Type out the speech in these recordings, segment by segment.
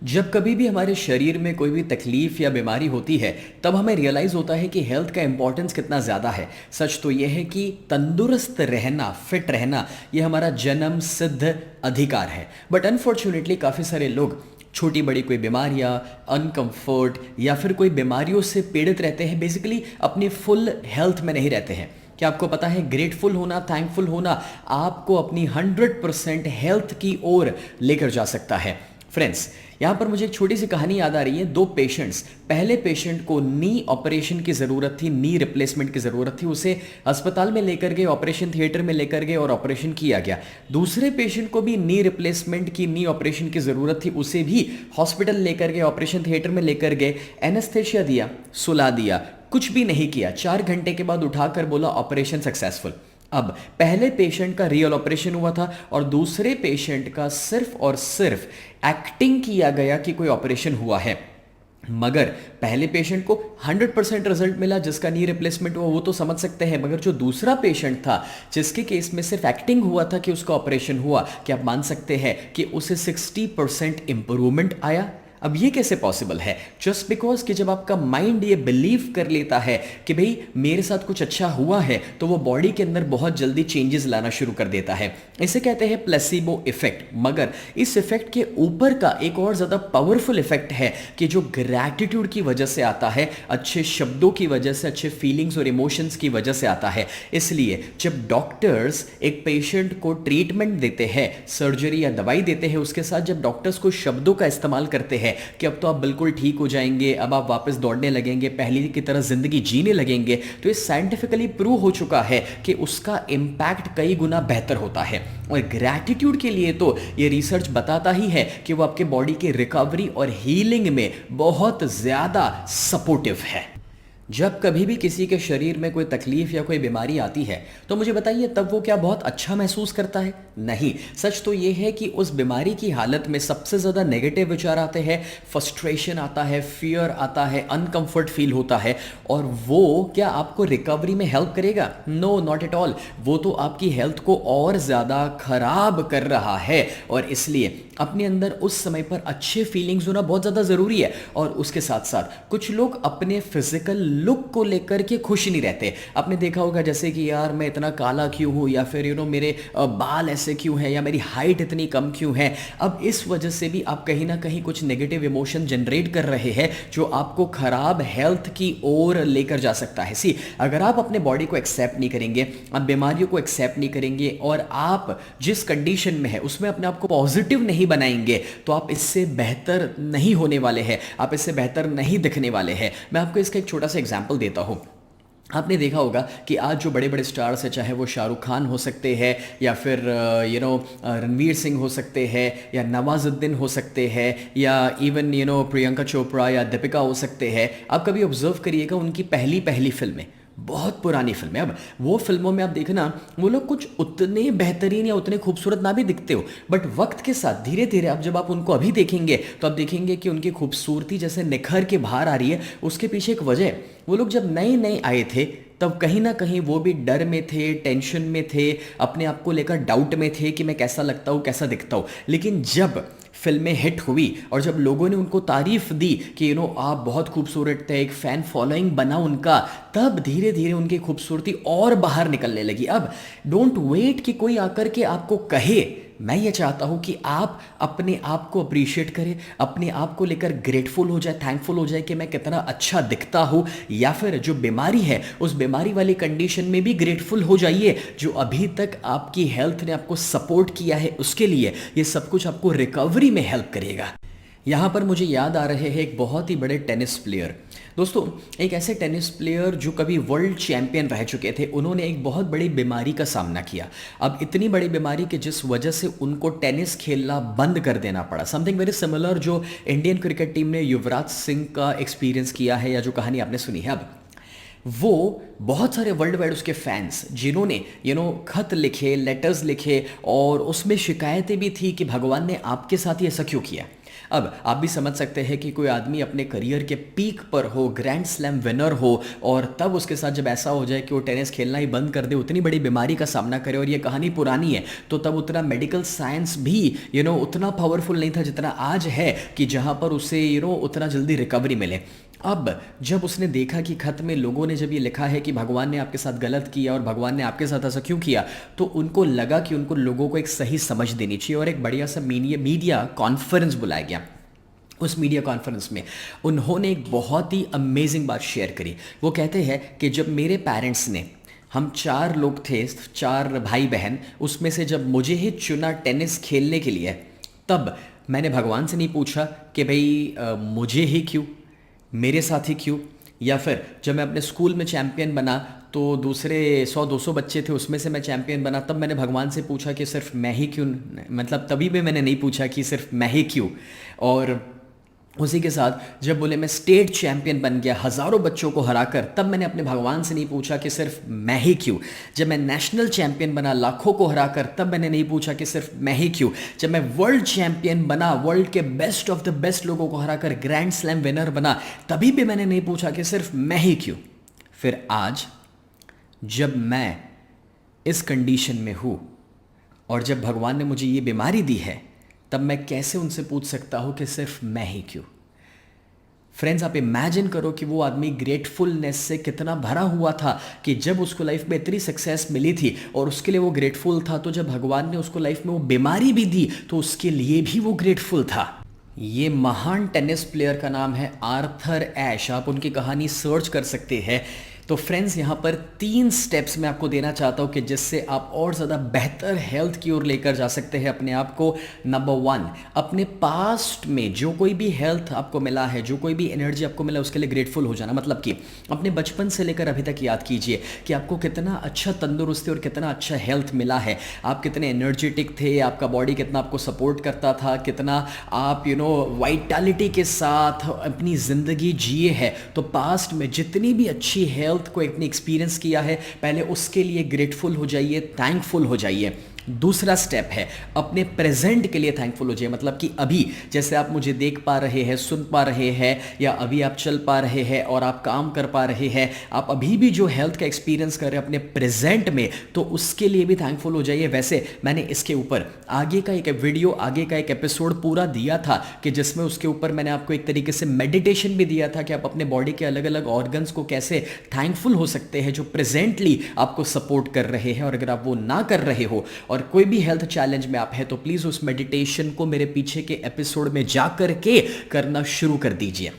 जब कभी भी हमारे शरीर में कोई भी तकलीफ या बीमारी होती है तब हमें रियलाइज़ होता है कि हेल्थ का इंपॉर्टेंस कितना ज़्यादा है। सच तो यह है कि तंदुरुस्त रहना, फिट रहना, यह हमारा जन्म सिद्ध अधिकार है। बट अनफॉर्चुनेटली काफ़ी सारे लोग छोटी बड़ी कोई बीमारियां, अनकंफर्ट या फिर कोई बीमारियों से पीड़ित रहते हैं, बेसिकली अपनी फुल हेल्थ में नहीं रहते हैं। क्या आपको पता है, ग्रेटफुल होना, थैंकफुल होना आपको अपनी 100% हेल्थ की ओर लेकर जा सकता है। फ्रेंड्स, यहाँ पर मुझे एक छोटी सी कहानी याद आ रही है। दो पेशेंट्स, पहले पेशेंट को नी ऑपरेशन की ज़रूरत थी, नी रिप्लेसमेंट की ज़रूरत थी। उसे अस्पताल में लेकर गए, ऑपरेशन थिएटर में लेकर गए और ऑपरेशन किया गया। दूसरे पेशेंट को भी नी रिप्लेसमेंट की, नी ऑपरेशन की ज़रूरत थी। उसे भी हॉस्पिटल लेकर गए, ऑपरेशन थिएटर में लेकर गए, एनेस्थेशिया दिया, सुला दिया, कुछ भी नहीं किया। 4 घंटे के बाद उठाकर बोला ऑपरेशन सक्सेसफुल। अब पहले पेशेंट का रियल ऑपरेशन हुआ था और दूसरे पेशेंट का सिर्फ और सिर्फ एक्टिंग किया गया कि कोई ऑपरेशन हुआ है। मगर पहले पेशेंट को 100% रिजल्ट मिला, जिसका नी रिप्लेसमेंट हुआ वो तो समझ सकते हैं। मगर जो दूसरा पेशेंट था जिसके केस में सिर्फ एक्टिंग हुआ था कि उसका ऑपरेशन हुआ, क्या आप मान सकते हैं कि उसे 60% इंप्रूवमेंट आया? अब ये कैसे पॉसिबल है? जस्ट बिकॉज कि जब आपका माइंड ये बिलीव कर लेता है कि भाई मेरे साथ कुछ अच्छा हुआ है, तो वो बॉडी के अंदर बहुत जल्दी चेंजेस लाना शुरू कर देता है। इसे कहते हैं प्लेसिबो इफेक्ट। मगर इस इफेक्ट के ऊपर का एक और ज़्यादा पावरफुल इफेक्ट है कि जो ग्रैटिट्यूड की वजह से आता है, अच्छे शब्दों की वजह से, अच्छे फीलिंग्स और इमोशंस की वजह से आता है। इसलिए जब डॉक्टर्स एक पेशेंट को ट्रीटमेंट देते हैं, सर्जरी या दवाई देते हैं, उसके साथ जब डॉक्टर्स को शब्दों का इस्तेमाल करते हैं कि अब तो आप बिल्कुल ठीक हो जाएंगे, अब आप वापस दौड़ने लगेंगे, पहले की तरह जिंदगी जीने लगेंगे, तो ये साइंटिफिकली प्रूव हो चुका है कि उसका इंपैक्ट कई गुना बेहतर होता है। और ग्रैटिट्यूड के लिए तो ये रिसर्च बताता ही है कि वो आपके बॉडी के रिकवरी और हीलिंग में बहुत ज्यादा सपोर्टिव है। जब कभी भी किसी के शरीर में कोई तकलीफ या कोई बीमारी आती है तो मुझे बताइए, तब वो क्या बहुत अच्छा महसूस करता है? नहीं। सच तो ये है कि उस बीमारी की हालत में सबसे ज़्यादा नेगेटिव विचार आते हैं, फ्रस्ट्रेशन आता है, फियर आता है, अनकंफर्ट फील होता है। और वो क्या आपको रिकवरी में हेल्प करेगा? No, not at all. वो तो आपकी हेल्थ को और ज़्यादा खराब कर रहा है। और इसलिए अपने अंदर उस समय पर अच्छे फीलिंग्स होना बहुत ज़्यादा ज़रूरी है। और उसके साथ साथ कुछ लोग अपने फिजिकल लुक को लेकर के खुश नहीं रहते। आपने देखा होगा जैसे कि यार मैं इतना काला क्यों हूँ, या फिर मेरे बाल ऐसे क्यों हैं, या मेरी हाइट इतनी कम क्यों है। अब इस वजह से भी आप कहीं ना कहीं कुछ नेगेटिव इमोशन जनरेट कर रहे हैं जो आपको खराब हेल्थ की ओर लेकर जा सकता है। सी, अगर आप अपने बॉडी को एक्सेप्ट नहीं करेंगे, आप बीमारियों को एक्सेप्ट नहीं करेंगे और आप जिस कंडीशन में है उसमें अपने आप को पॉजिटिव नहीं बनाएंगे, तो आप इससे बेहतर नहीं होने वाले हैं, आप इससे बेहतर नहीं दिखने वाले हैं। मैं आपको इसका एक छोटा सा एग्जाम्पल देता हूं। आपने देखा होगा कि आज जो बड़े बड़े स्टार्स हैं, चाहे वो शाहरुख खान हो सकते हैं, या फिर रणवीर सिंह हो सकते हैं, या नवाजुद्दीन हो सकते हैं, या इवन प्रियंका चोपड़ा या दीपिका हो सकते हैं। आप कभी ऑब्जर्व करिएगा उनकी पहली पहली फिल्में, बहुत पुरानी फिल्में, अब वो फिल्मों में आप देखना वो लोग कुछ उतने बेहतरीन या उतने खूबसूरत ना भी दिखते हो, बट वक्त के साथ धीरे धीरे अब जब आप उनको अभी देखेंगे तो आप देखेंगे कि उनकी खूबसूरती जैसे निखर के बाहर आ रही है। उसके पीछे एक वजह है, वो लोग जब नए नए आए थे तब कहीं ना कहीं वो भी डर में थे, टेंशन में थे, अपने आप को लेकर डाउट में थे कि मैं कैसा लगता हूँ, कैसा दिखता हूँ। लेकिन जब फिल्में हिट हुई और जब लोगों ने उनको तारीफ दी कि आप बहुत खूबसूरत थे, एक फैन फॉलोइंग बना उनका, तब धीरे धीरे उनकी खूबसूरती और बाहर निकलने लगी। अब डोंट वेट कि कोई आकर के आपको कहे। मैं ये चाहता हूं कि आप अपने आप को अप्रिशिएट करें, अपने आप को लेकर ग्रेटफुल हो जाए, थैंकफुल हो जाए कि मैं कितना अच्छा दिखता हूं। या फिर जो बीमारी है उस बीमारी वाली कंडीशन में भी ग्रेटफुल हो जाइए, जो अभी तक आपकी हेल्थ ने आपको सपोर्ट किया है उसके लिए। ये सब कुछ आपको रिकवरी में हेल्प करेगा। यहाँ पर मुझे याद आ रहे हैं एक बहुत ही बड़े टेनिस प्लेयर। दोस्तों, एक ऐसे टेनिस प्लेयर जो कभी वर्ल्ड चैंपियन रह चुके थे, उन्होंने एक बहुत बड़ी बीमारी का सामना किया। अब इतनी बड़ी बीमारी कि जिस वजह से उनको टेनिस खेलना बंद कर देना पड़ा। समथिंग वेरी सिमिलर जो इंडियन क्रिकेट टीम ने युवराज सिंह का एक्सपीरियंस किया है, या जो कहानी आपने सुनी है। अब वो बहुत सारे वर्ल्ड वाइड उसके फैंस जिन्होंने खत लिखे, लेटर्स लिखे, और उसमें शिकायतें भी थी कि भगवान ने आपके साथ ही ऐसा क्यों किया। अब आप भी समझ सकते हैं कि कोई आदमी अपने करियर के पीक पर हो, ग्रैंड स्लैम विनर हो, और तब उसके साथ जब ऐसा हो जाए कि वो टेनिस खेलना ही बंद कर दे, उतनी बड़ी बीमारी का सामना करे, और ये कहानी पुरानी है, तो तब उतना मेडिकल साइंस भी उतना पावरफुल नहीं था जितना आज है, कि जहाँ पर उसे उतना जल्दी रिकवरी मिले। अब जब उसने देखा कि खत में लोगों ने जब ये लिखा है कि भगवान ने आपके साथ गलत किया और भगवान ने आपके साथ ऐसा क्यों किया, तो उनको लगा कि उनको लोगों को एक सही समझ देनी चाहिए, और एक बढ़िया सा मीडिया कॉन्फ्रेंस बुलाया गया। उस मीडिया कॉन्फ्रेंस में उन्होंने एक बहुत ही अमेजिंग बात शेयर करी। वो कहते हैं कि जब मेरे पेरेंट्स ने, हम 4 लोग थे, 4 भाई बहन, उसमें से जब मुझे ही चुना टेनिस खेलने के लिए, तब मैंने भगवान से नहीं पूछा कि भाई मुझे ही क्यों, मेरे साथ ही क्यों, या फिर जब मैं अपने स्कूल में चैम्पियन बना तो दूसरे 100-200 बच्चे थे, उसमें से मैं चैम्पियन बना, तब मैंने भगवान से पूछा कि सिर्फ मैं ही क्यों, मतलब तभी भी मैंने नहीं पूछा कि सिर्फ मैं ही क्यों। और उसी के साथ जब बोले मैं स्टेट चैंपियन बन गया हज़ारों बच्चों को हराकर, तब मैंने अपने भगवान से नहीं पूछा कि सिर्फ मैं ही क्यों। जब मैं नेशनल चैंपियन बना लाखों को हराकर, तब मैंने नहीं पूछा कि सिर्फ मैं ही क्यों। जब मैं वर्ल्ड चैंपियन बना, वर्ल्ड के बेस्ट ऑफ द बेस्ट लोगों को हराकर ग्रैंड स्लैम विनर बना, तभी भी मैंने नहीं पूछा कि सिर्फ मैं ही क्यों। फिर आज जब मैं इस कंडीशन में हूँ और जब भगवान ने मुझे ये बीमारी दी है, तब मैं कैसे उनसे पूछ सकता हूं कि सिर्फ मैं ही क्यों। फ्रेंड्स, आप इमेजिन करो कि वो आदमी ग्रेटफुलनेस से कितना भरा हुआ था कि जब उसको लाइफ में इतनी सक्सेस मिली थी और उसके लिए वो ग्रेटफुल था, तो जब भगवान ने उसको लाइफ में वो बीमारी भी दी तो उसके लिए भी वो ग्रेटफुल था। ये महान टेनिस प्लेयर का नाम है आर्थर एश। आप उनकी कहानी सर्च कर सकते हैं। तो फ्रेंड्स, यहाँ पर 3 स्टेप्स मैं आपको देना चाहता हूँ कि जिससे आप और ज़्यादा बेहतर हेल्थ की ओर लेकर जा सकते हैं अपने आप को। नंबर 1, अपने पास्ट में जो कोई भी हेल्थ आपको मिला है, जो कोई भी एनर्जी आपको मिला, उसके लिए ग्रेटफुल हो जाना। मतलब कि अपने बचपन से लेकर अभी तक याद कीजिए कि आपको कितना अच्छा तंदुरुस्ती और कितना अच्छा हेल्थ मिला है। आप कितने एनर्जेटिक थे, आपका बॉडी कितना आपको सपोर्ट करता था, कितना आप वाइटैलिटी के साथ अपनी ज़िंदगी जिए हैं। तो पास्ट में जितनी भी अच्छी हेल्थ को अपने एक्सपीरियंस किया है, पहले उसके लिए ग्रेटफुल हो जाइए, थैंकफुल हो जाइए। दूसरा स्टेप है अपने प्रेजेंट के लिए थैंकफुल हो जाइए। मतलब कि अभी जैसे आप मुझे देख पा रहे हैं, सुन पा रहे हैं, या अभी आप चल पा रहे हैं और आप काम कर पा रहे हैं, आप अभी भी जो हेल्थ का एक्सपीरियंस कर रहे हैं अपने प्रेजेंट में, तो उसके लिए भी थैंकफुल हो जाइए। वैसे मैंने इसके ऊपर आगे का एक वीडियो, आगे का एक एपिसोड पूरा दिया था कि जिसमें उसके ऊपर मैंने आपको एक तरीके से मेडिटेशन भी दिया था कि आप अपने बॉडी के अलग अलग ऑर्गन्स को कैसे थैंकफुल हो सकते हैं जो प्रेजेंटली आपको सपोर्ट कर रहे हैं। और अगर आप वो ना कर रहे हो और कोई भी हेल्थ चैलेंज में आप है, तो प्लीज उस मेडिटेशन को मेरे पीछे के एपिसोड में जाकर के करना शुरू कर दीजिए।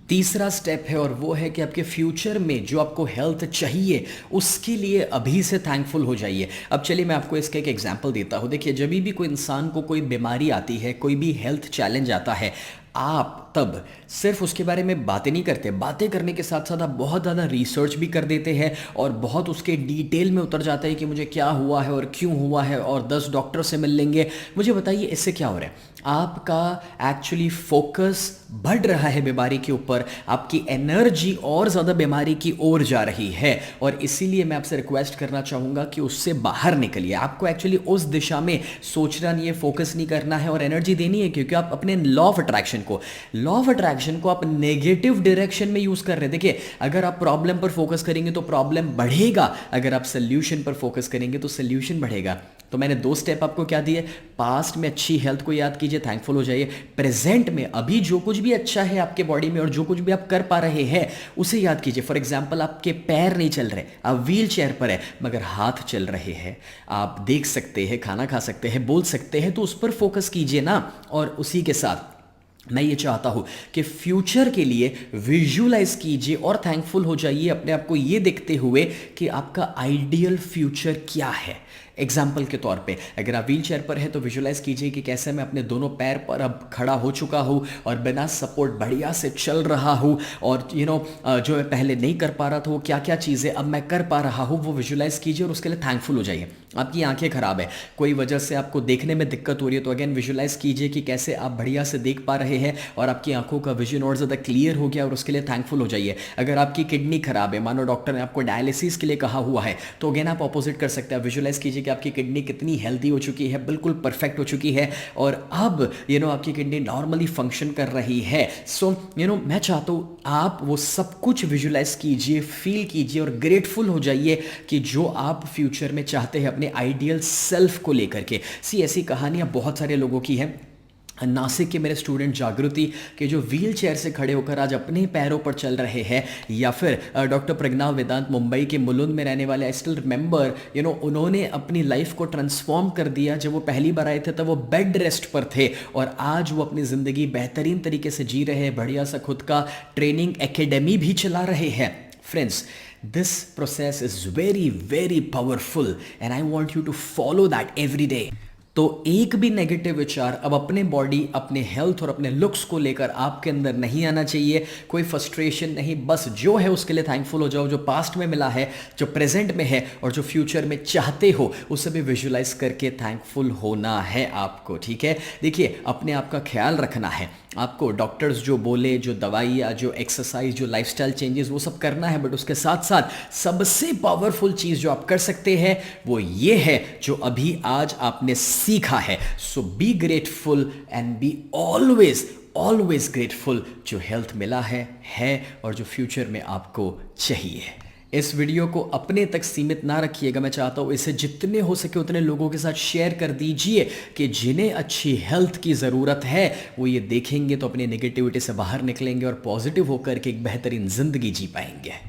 तीसरा स्टेप है और वो है कि आपके फ्यूचर में जो आपको हेल्थ चाहिए उसके लिए अभी से थैंकफुल हो जाइए। अब चलिए मैं आपको इसका एक एग्जांपल देता हूँ। देखिए, जब भी कोई इंसान को कोई बीमारी आती है, कोई भी हेल्थ चैलेंज आता है, आप तब सिर्फ उसके बारे में बातें नहीं करते। बातें करने के साथ साथ आप बहुत ज़्यादा रिसर्च भी कर देते हैं और बहुत उसके डिटेल में उतर जाते हैं कि मुझे क्या हुआ है और क्यों हुआ है, और 10 डॉक्टर से मिल लेंगे। मुझे बताइए इससे क्या हो रहा है? आपका एक्चुअली फोकस बढ़ रहा है बीमारी के ऊपर, आपकी एनर्जी और ज़्यादा बीमारी की ओर जा रही है। और इसीलिए मैं आपसे रिक्वेस्ट करना चाहूँगा कि उससे बाहर निकलिए। आपको एक्चुअली उस दिशा में सोचना नहीं है, फोकस नहीं करना है और एनर्जी देनी है, क्योंकि आप अपने लॉ ऑफ अट्रैक्शन को आप नेगेटिव डायरेक्शन में यूज़ कर रहे हैं। देखिए, अगर आप प्रॉब्लम पर फोकस करेंगे तो प्रॉब्लम बढ़ेगा, अगर आप सोल्यूशन पर फोकस करेंगे तो सोल्यूशन बढ़ेगा। तो मैंने 2 स्टेप आपको क्या दिए? पास्ट में अच्छी हेल्थ को याद कीजिए, थैंकफुल हो जाइए। प्रेजेंट में अभी जो कुछ भी अच्छा है आपके बॉडी में और जो कुछ भी आप कर पा रहे हैं उसे याद कीजिए। फॉर एग्जांपल, आपके पैर नहीं चल रहे, आप व्हील चेयर पर है, मगर हाथ चल रहे हैं, आप देख सकते हैं, खाना खा सकते हैं, बोल सकते हैं, तो उस पर फोकस कीजिए ना। और उसी के साथ मैं ये चाहता हूं कि फ्यूचर के लिए विजुअलाइज कीजिए और थैंकफुल हो जाइए अपने आप को ये देखते हुए कि आपका आइडियल फ्यूचर क्या है। एग्जाम्पल के तौर पे, अगर आप व्हील चेयर पर है तो विजुअलाइज कीजिए कि कैसे मैं अपने दोनों पैर पर अब खड़ा हो चुका हूँ और बिना सपोर्ट बढ़िया से चल रहा हूँ, और जो मैं पहले नहीं कर पा रहा था वो क्या क्या चीज़ें अब मैं कर पा रहा हूँ, वो विजुअलाइज कीजिए और उसके लिए थैंकफुल हो जाइए। आपकी आंखें खराब है, कोई वजह से आपको देखने में दिक्कत हो रही है, तो अगेन विजुअलाइज कीजिए कि कैसे आप बढ़िया से देख पा रहे हैं और आपकी आंखों का विजन और ज़्यादा क्लियर हो गया, और उसके लिए थैंकफुल हो जाइए। अगर आपकी किडनी खराब है, मानो डॉक्टर ने आपको डायलिसिस के लिए कहा हुआ है, तो अगेन आप ऑपोजिट कर सकते हैं। विजुअलाइज कीजिए कि आपकी किडनी कितनी हेल्दी हो चुकी है, बिल्कुल परफेक्ट हो चुकी है और अब आपकी किडनी नॉर्मली फंक्शन कर रही है। सो मैं चाहता हूँ आप वो सब कुछ विजुलाइज कीजिए, फील कीजिए और ग्रेटफुल हो जाइए कि जो आप फ्यूचर में चाहते हैं अपने आइडियल सेल्फ को लेकर के। ऐसी कहानियाँ बहुत सारे लोगों की हैं। नासिक के मेरे स्टूडेंट जागृति के जो व्हील चेयर से खड़े होकर आज अपने पैरों पर चल रहे हैं, या फिर डॉक्टर प्रज्ञा वेदांत मुंबई के मुलुंड में रहने वाले, आई स्टिल रिमेंबर उन्होंने अपनी लाइफ को ट्रांसफॉर्म कर दिया। जब वो पहली बार आए थे तब वो बेड रेस्ट पर थे और आज वो अपनी ज़िंदगी बेहतरीन तरीके से जी रहे हैं, बढ़िया सा खुद का ट्रेनिंग एकेडमी भी चला रहे हैं। Friends, this process is very very powerful and I want you to follow that every day। तो एक भी नेगेटिव विचार अब अपने बॉडी, अपने हेल्थ और अपने लुक्स को लेकर आपके अंदर नहीं आना चाहिए। कोई फ्रस्ट्रेशन नहीं, बस जो है उसके लिए थैंकफुल हो जाओ। जो पास्ट में मिला है, जो प्रेजेंट में है और जो फ्यूचर में चाहते हो, उसे भी विजुलाइज करके थैंकफुल होना है आपको। ठीक है, देखिए अपने आप का ख्याल रखना है आपको। डॉक्टर्स जो बोले, जो दवाइयाँ, जो एक्सरसाइज, जो लाइफस्टाइल चेंजेस, वो सब करना है, बट उसके साथ साथ सबसे पावरफुल चीज़ जो आप कर सकते हैं वो ये है जो अभी आज आपने सीखा है। So be grateful and be always grateful जो हेल्थ मिला है और जो फ्यूचर में आपको चाहिए। इस वीडियो को अपने तक सीमित ना रखिएगा, मैं चाहता हूँ इसे जितने हो सके उतने लोगों के साथ शेयर कर दीजिए कि जिन्हें अच्छी हेल्थ की ज़रूरत है वो ये देखेंगे तो अपनी नेगेटिविटी से बाहर निकलेंगे और पॉजिटिव होकर के एक बेहतरीन ज़िंदगी जी पाएंगे।